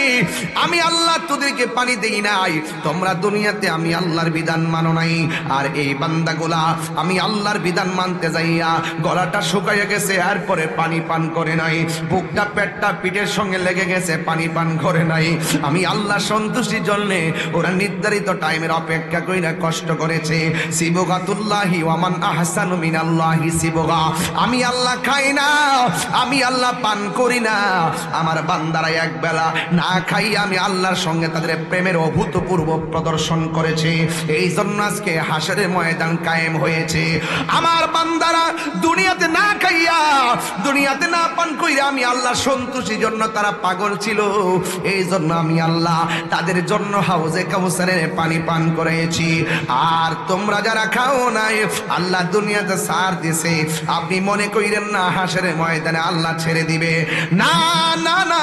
আমি আল্লাহ তোদেরকে পানি দেই নাই, তোমরা দুনিয়াতে আমি আল্লাহর বিধান মানো নাই। আর এই বান্দাগুলা আমি আল্লাহর বিধান মানতে যাইয়া গলাটা শুকাইয়া গেছে, এরপরে পানি পান করে নাই। বুকটা পেটটা পিঠের সঙ্গে লেগে গেছে, পানি পান করে নাই। নয়, আমি আল্লাহ সন্তুষ্টির জন্য ওরা নির্ধারিত টাইমের অপেক্ষা কইরা কষ্ট করেছে। সিবগাতুল্লাহি ওয়া মান আহসানু মিনাল্লাহি সিবগা। আমি আল্লাহ খাই না, আমি আল্লাহ পান করি না। আমার বান্দারা এক বেলা না খাই আমি আল্লাহর সঙ্গে তাদের প্রেমের অভূতপূর্ব প্রদর্শন করেছে। এই জন্য আজকে হাসরের ময়দান কায়েম হয়েছে। আমার বান্দারা দুনিয়াতে না খাইয়া, দুনিয়াতে না পান কইরা আমি আল্লাহ সন্তুষ্টির জন্য তারা পাগল ছিল। এই জন্য আমি আল্লাহ তাদের জন্য হাউজে কাউসারের পানি পান করেছি। আর তোমরা যারা খাও নাই, আল্লাহ দুনিয়াতে ছাড় দিছে, আপনি মনে কইরেন না হাসরের ময়দানে আল্লাহ ছেড়ে দিবে। না না না,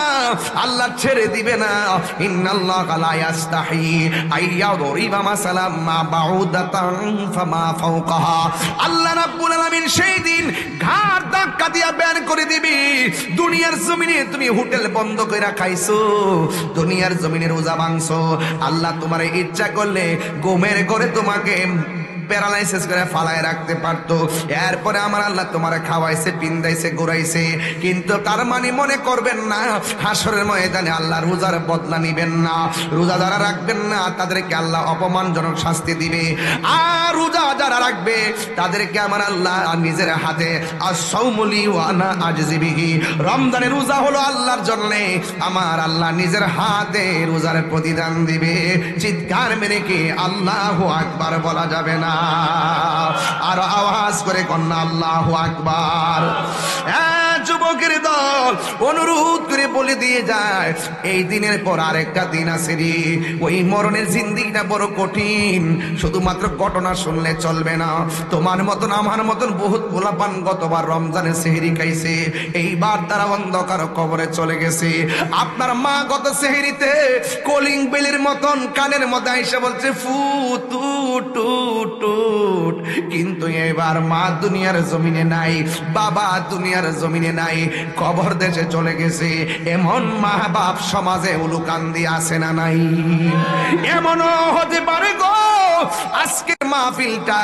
আল্লাহ ছেড়ে দিবে না। ইন্নাল্লাহা লা ইয়াস্তাহি আইয়াদরিবা মাসালাম মা বাউদাতান ফামা ফাওকাহা। আল্লাহ রাব্বুল আলামিন সেই দিন ঘাড় ধাক্কা দিয়া বের করে দিবি। দুনিয়ার জমিনে তুমি হোটেল বন্ধ কইরা খাইছো, দুনিয়ার জমিনে রোজা ভাঙছো, আল্লাহ তোমার ইচ্ছা করলে ঘুমের ঘরে তোমাকে প্যারালাইসিস করে ফালায় রাখতে পারতো। এরপরে আমার আল্লাহ তোমার খাওয়াইছে, পিন্দাইছে, ঘুরাইছে, কিন্তু তার মানে মনে করবেন না হাসরের ময়দানে আল্লাহ রোজার বদলা নিবেন না। রোজা যারা রাখবেন না তাদেরকে আল্লাহ অপমানজনক শাস্তি দিবে। আর রোজা যারা রাখবে তাদেরকে আমার আল্লাহ নিজের হাতে আস-সাওমুলি ওয়া আনা আজজি বিহি। রমজানের রোজা হলো আল্লাহর জন্য, আমার আল্লাহ নিজের হাতে রোজার প্রতিদান দিবে। চিৎকার মেরে কি আল্লাহু আকবার বলা যাবে না? আর আওয়াজ করে কন্যা আল্লাহু আকবার। যুবকের দল অনুরোধ করে বলে দিয়ে যায়, এই দিনের পর আরেকটা দিন আছে রে। ওই মরণের জিন্দেগিটা বড় কঠিন। শুধুমাত্র ঘটনা শুনলে চলবে না। তোমার মতন আমার মতন বহুত গোলাপান গতবার রমজানে সেহরি খাইছে, এইবার তারা অন্ধকার কবরে চলে গেছে। আপনার মা গত সেহরিতে কলিং বেলের মতন কানের মধ্যে এসে বলছে ফু তু টু টুট, কিন্তু এবার মা দুনিয়ার জমিনে নাই, বাবা দুনিয়ার জমিনে নাই, কবর দেশে চলে গেছে। এমন মা বাপ সমাজে উলুকান্দি আছে না নাই? এমনও হতে পারে গো আজকের মাহফিলটা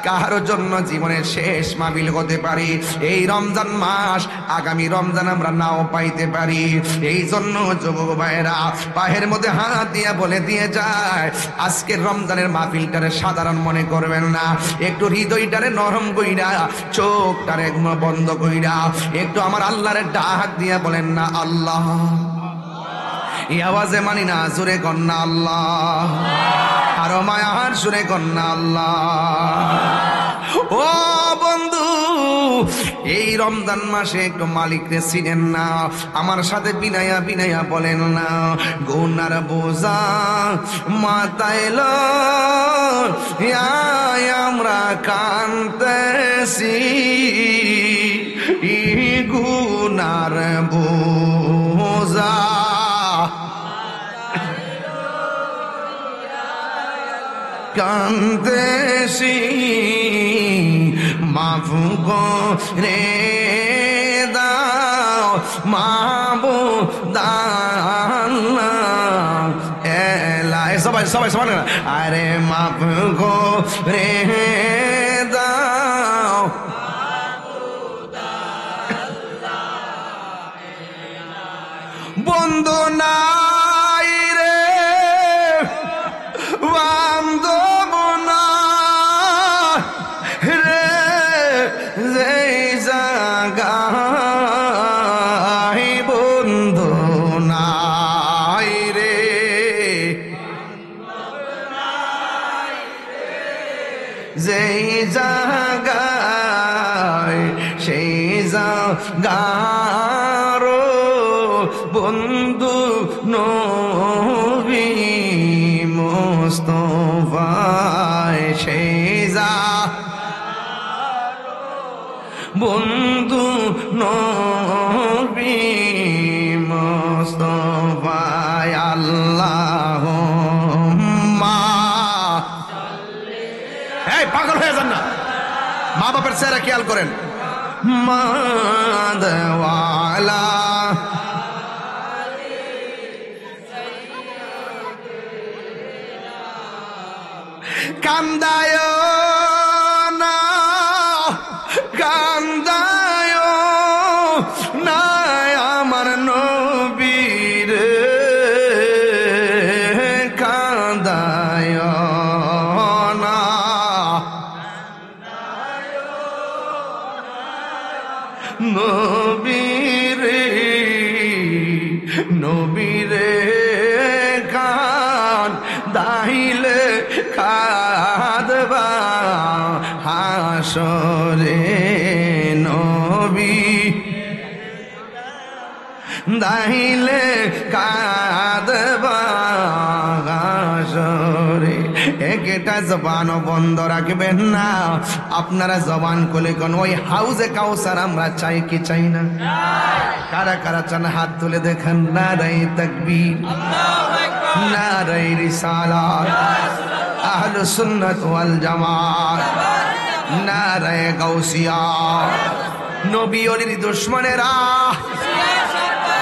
কারোর জন্য জীবনের শেষ মাহফিল হতে পারে। এই রমজান মাস আগামী রমজান আমরা নাও পাইতে পারি। এই জন্য যুবক ভাইরা পায়ের মধ্যে হাত দিয়া বলে দিয়ে যায়, আজকের রমজানের মাহফিলটারে সাধারণ মনে করবেন না। একটু হৃদয়টারে নরম কইরা, চোখটারে বন্ধ কইরা একটু আমার আল্লাহরে ডাক দিয়া বলেন না আল্লাহ। এই আওয়াজে মানি না, জোরে কন্যা আল্লাহ। আরো মায়ার সুরে কন্যা আল্লাহ। ও বন্ধু, এই রমজান মাসে একটু মালিকরে চিনেন না? আমার সাথে বিনায়া বিনায়া বলেন না, গুনার বোঝা মাথায় লয় আমরা কাঁদতেছি, গুনার বোঝা কান্দেছি, মাফ করে দাও মাবুদ আল্লাহ। এলাই সবাই সবাই সবাই না, আরে মাফ করে দাও বন্ধু নাই রে বান্ধব না রে, যেই জায়গায় বন্ধু নাই রে, যেই জায়গায় সেই জায়গার বন্ধু নবী মুস্তাফায়, সেই বন্ধু নবী মুস্তাফায়। আল্লাহুম্মা, এই পাগল হয়ে যান না, মা বাপের চেহারা খেয়াল করেন। মাদওয়ালা কান্দায় না, কান্দায় না আমার নবীর, হাসরে নবী দাইলে কাঁদবা হাসরে। একটা জবান বন্ধ রাখবেন না। আপনারা জবান খুলে কোন ওই হাউজে কাউসার আমরা চাই কি চাই না? কারা কারা চান হাত তুলে দেখেন। নারায়ে তাকবীর, নারায়ে রিসালাত, আহলুস সুন্নাত ওয়াল জামাত, নারায়ে গাউসিয়া। নবী ওলির দুশমনেরা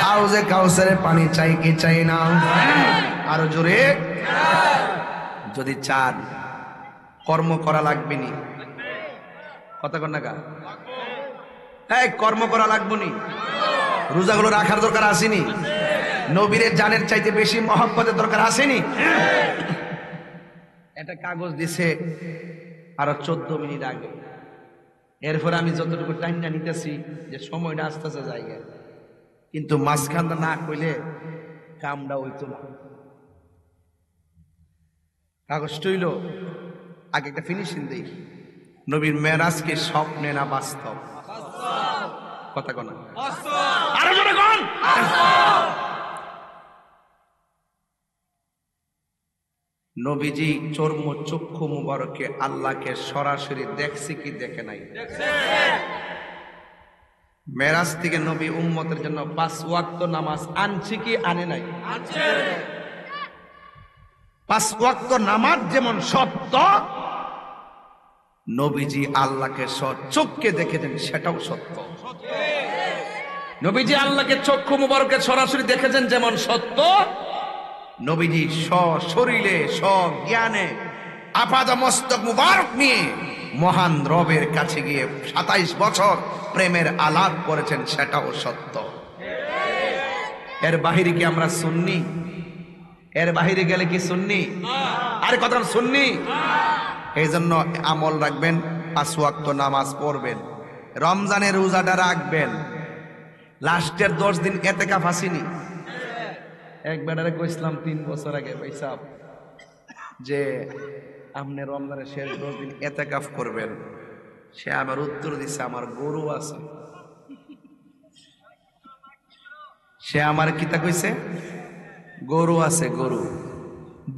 হাউজে কাউসারে পানি চাই কি চাই না? আরো জোরে। যদি চান কর্ম করা লাগবে নি, কথা কন না গা, এই কর্ম করা লাগবে নি। রোজাগুলো রাখার দরকার আসেনি? নবীর জানের চাইতে বেশি মহব্বতের দরকার আসেনি? একটা কাগজ দিছে আরো 14 মিনিট আগে। এরপর আমি যতটুকু টাইম না নিতেছি যে সময়টা আস্তে আস্তে জায়গা, কিন্তু মাঝখানটা না কইলে কামটা হইতো না। কাগজটা হইল আগে একটা ফিনিশিং দেই। নবীর মেরাজকে স্বপ্নে না বাস্তব? কথা কোন আরো জোরে কোন। নবীজি চর্ম চক্ষু মুবারকে আল্লাহকে সরাসরি দেখছে কি দেখে নাই? মেরাজ থেকে নবী উম্মতের জন্য 5 ওয়াক্ত নামাজ আনছে কি আনে নাই? 5 ওয়াক্ত নামাজ যেমন সত্য, নবীজি আল্লাহকে চোখকে দেখেছেন সেটাও সত্য। নবীজি আল্লাহকে চক্ষু মুবারকে সরাসরি দেখেছেন যেমন সত্য, নবীজি সশরীরে স্বজ্ঞানে আপাদ মস্তক মুবারক নিয়ে মহান রবের কাছে গিয়ে 27 বছর প্রেমের আলাপ করেছেন সেটাও সত্য। এর বাহিরে কি আমরা সুন্নি? এর বাহিরে গেলে কি সুন্নি? আরে কথা সুন্নি। এই জন্য আমল রাখবেন, 5 ওয়াক্ত নামাজ পড়বেন, রমজানের রোজাটা রাখবেন। লাস্টের 10 দিন এতেকাফ আসেনি? একবারে কইছিলাম 3 বছর আগে ভাই সাহেব যে আপনি রমজানের শেষ 10 দিন এতেকাফ করবেন। সে আমার উত্তর দিছে আমার গরু আছে। সে আমার কিতা কইছে? গরু আছে, গরু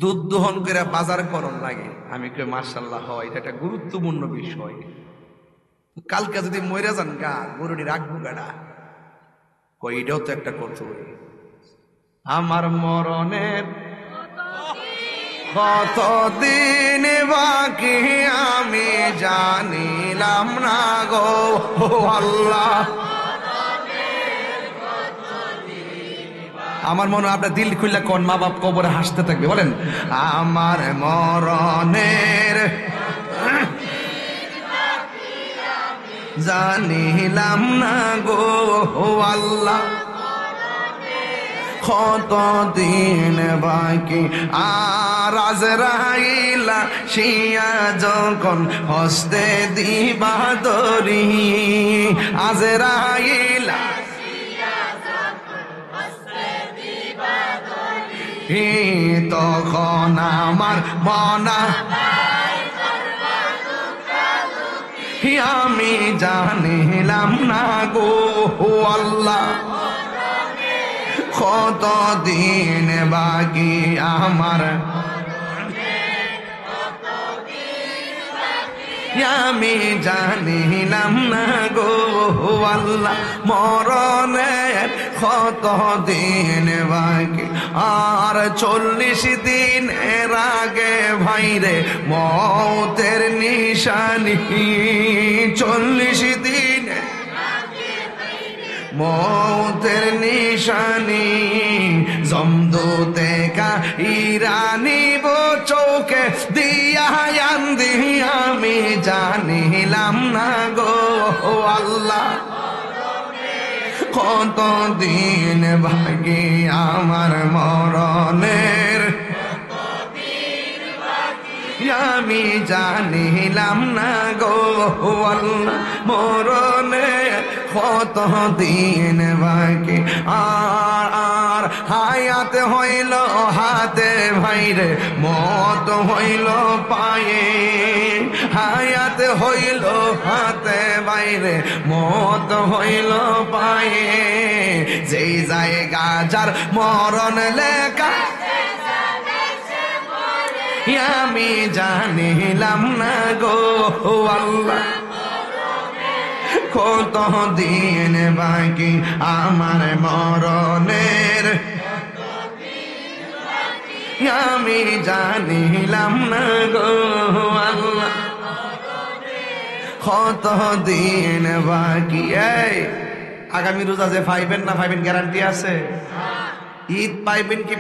দুধ দহন করে বাজার করন লাগে। আমি কই মাশাআল্লাহ, হয় এটা একটা গুরুত্বপূর্ণ বিষয়। কালকে যদি মইরা যান গা, গরুটি রাখবো গাড়া, কই এটাও তো একটা কর্তব্য। আমার মরণের কতদিন বাকি আমি জানিলাম না গো আল্লাহ। আমার মনে হয় আপনার দিল খুললে কোন মা বাপ কবরে হাসতে থাকবে, বলেন আমার মরণের জানিলাম না গো আল্লাহ। কতদিন বাকি আর আজরাইলা শিয়া যখন হস্তে দিবা দরি, আজরাইলা তখন আমার মনা আমি জানিলাম না গো আল্লাহ। কতদিন বাকি আমার আমি জানিলাম না গো আল্লাহ। মরণের কতদিন বাকি আর 40 দিনের আগে ভাইরে মৌতের নিশানি। 40 দিন মৌতের নিশানি জমদূতে কা ইরানি বো চৌকে দিয়া আন্দি আমি জানিলাম না গো আল্লাহ। কতদিন বাকি আমার মরণের আমি জানিলাম না গো আল্লাহ। মরণের কতদিন বাকি আর হায়াত হইল হাতে ভাইরে মত হইল পায়ে। হায়াত হায়াতে হইল হাতে বাইরে মত হইল পায়ে যেই জায়গা যার মরণ লেখা আমি জানিলাম না গো আল্লাহ কত দিন বাকি আমার মরণের আমি জানিলাম না গো আল্লাহ কত দিন বাকি এই আগামী রোজা যে পাইবেন না পাইবেন গ্যারান্টি আছে ঈদ পাইবেন কি